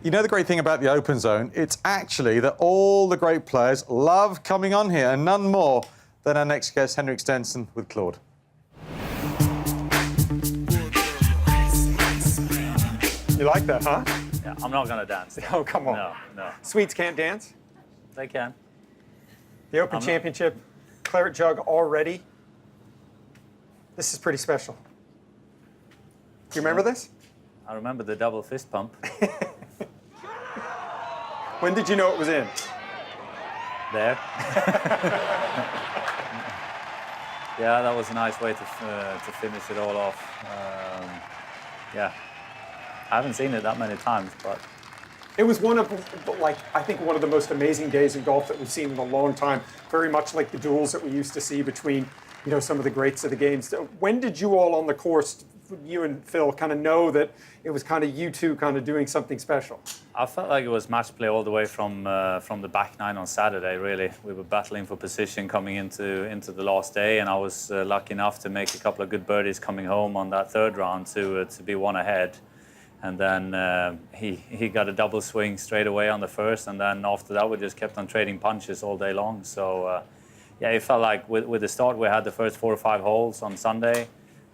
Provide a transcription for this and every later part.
You know the great thing about the open zone? It's actually that all the great players love coming on here, and none more than our next guest, Henrik Stenson, with Claude. You like that, huh? Yeah, I'm not going to dance. Oh, come on. No. Swedes can't dance? They can. The Open Championship, claret jug already. This is pretty special. Do you remember this? I remember the double fist pump. When did you know it was in? There. Yeah, that was a nice way to finish it all off. Yeah, I haven't seen it that many times, but It was one of, I think one of the most amazing days in golf that we've seen in a long time. Very much like the duels that we used to see between, some of the greats of the games. When did you all on the course, you and Phil, kind of know that it was kind of you two kind of doing something special? I felt like it was match play all the way from the back nine on Saturday. Really, we were battling for position coming into the last day, and I was lucky enough to make a couple of good birdies coming home on that third round to be one ahead. And then he got a double swing straight away on the first, and then after that we just kept on trading punches all day long. So yeah, it felt like with the start we had the first 4 or 5 holes on Sunday.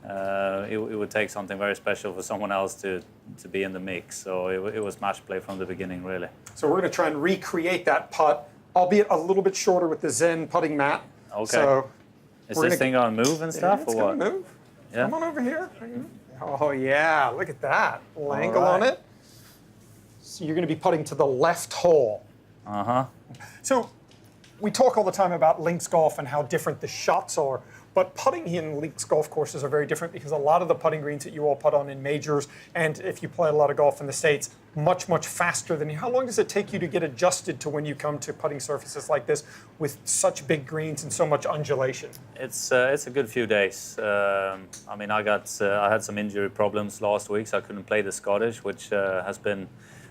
It would take something very special for someone else to be in the mix. So it was match play from the beginning, really. So we're going to try and recreate that putt, albeit a little bit shorter with the Zen putting mat. Okay. So is this thing going to move and stuff, it's or what? going to move. Yeah. Come on over here. Oh, yeah, look at that. Little angle on it. So you're going to be putting to the left hole. Uh-huh. So we talk all the time about links golf and how different the shots are, but putting in links golf courses are very different because a lot of the putting greens that you all put on in majors, and if you play a lot of golf in the States, much, much faster than you. How long does it take you to get adjusted to when you come to putting surfaces like this with such big greens and so much undulation? It's a good few days. I mean, I had some injury problems last week, so I couldn't play the Scottish, which has been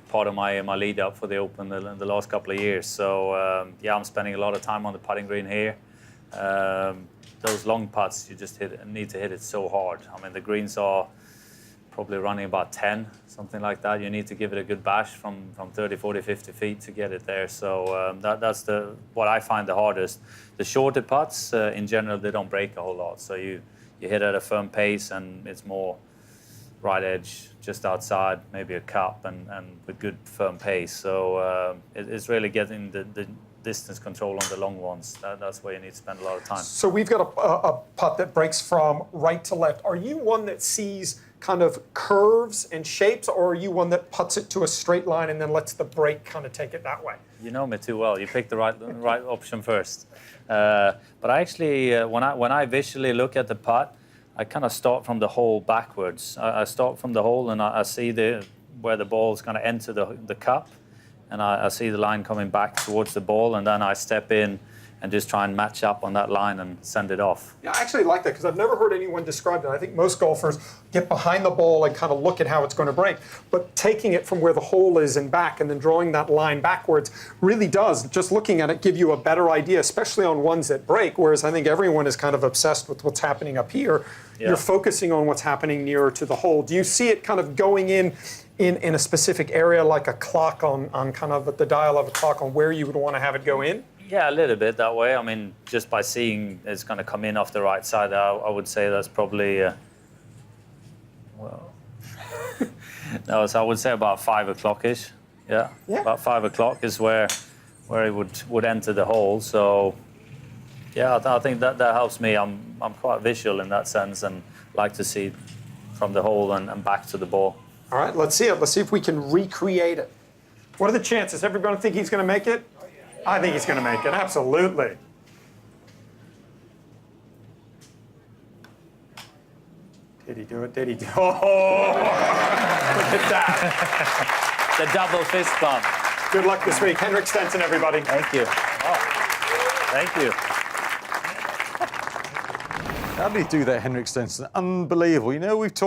part of my lead up for the Open the last couple of years. So yeah, I'm spending a lot of time on the putting green here. Those long putts, you just need to hit it so hard. I mean, the greens are probably running about 10, something like that. You need to give it a good bash from 30, 40, 50 feet to get it there. So that's what I find the hardest. The shorter putts, in general, they don't break a whole lot. So you hit at a firm pace, and it's more right edge, just outside, maybe a cup, and with good firm pace. So it's really getting the distance control on the long ones. That's where you need to spend a lot of time. So we've got a putt that breaks from right to left. Are you one that sees kind of curves and shapes, or are you one that putts it to a straight line and then lets the break kind of take it that way? You know me too well. You picked the right option first. But I actually, when I visually look at the putt, I kind of start from the hole backwards. I start from the hole and I see where the ball's going to enter the cup, and I see the line coming back towards the ball, and then I step in and just try and match up on that line and send it off. Yeah, I actually like that because I've never heard anyone describe it. I think most golfers get behind the ball and kind of look at how it's going to break. But taking it from where the hole is and back and then drawing that line backwards really does, just looking at it, give you a better idea, especially on ones that break, whereas I think everyone is kind of obsessed with what's happening up here. Yeah. You're focusing on what's happening nearer to the hole. Do you see it kind of going in a specific area, like a clock on kind of the dial of a clock on where you would want to have it go in? Yeah, a little bit that way. I mean, just by seeing it's going to come in off the right side, I would say that's probably, well, no, so I would say about 5 o'clock-ish. Yeah, about 5 o'clock is where it would enter the hole. So, yeah, I think that helps me. I'm quite visual in that sense and like to see from the hole and back to the ball. All right, let's see it. Let's see if we can recreate it. What are the chances? Everybody think he's going to make it? I think he's going to make it, absolutely. Did he do it? Did he do it? Oh, look at that. The double fist bump. Good luck this week. Henrik Stenson, everybody. Thank you. Oh, thank you. How did he do that, Henrik Stenson? Unbelievable. You know, we've talked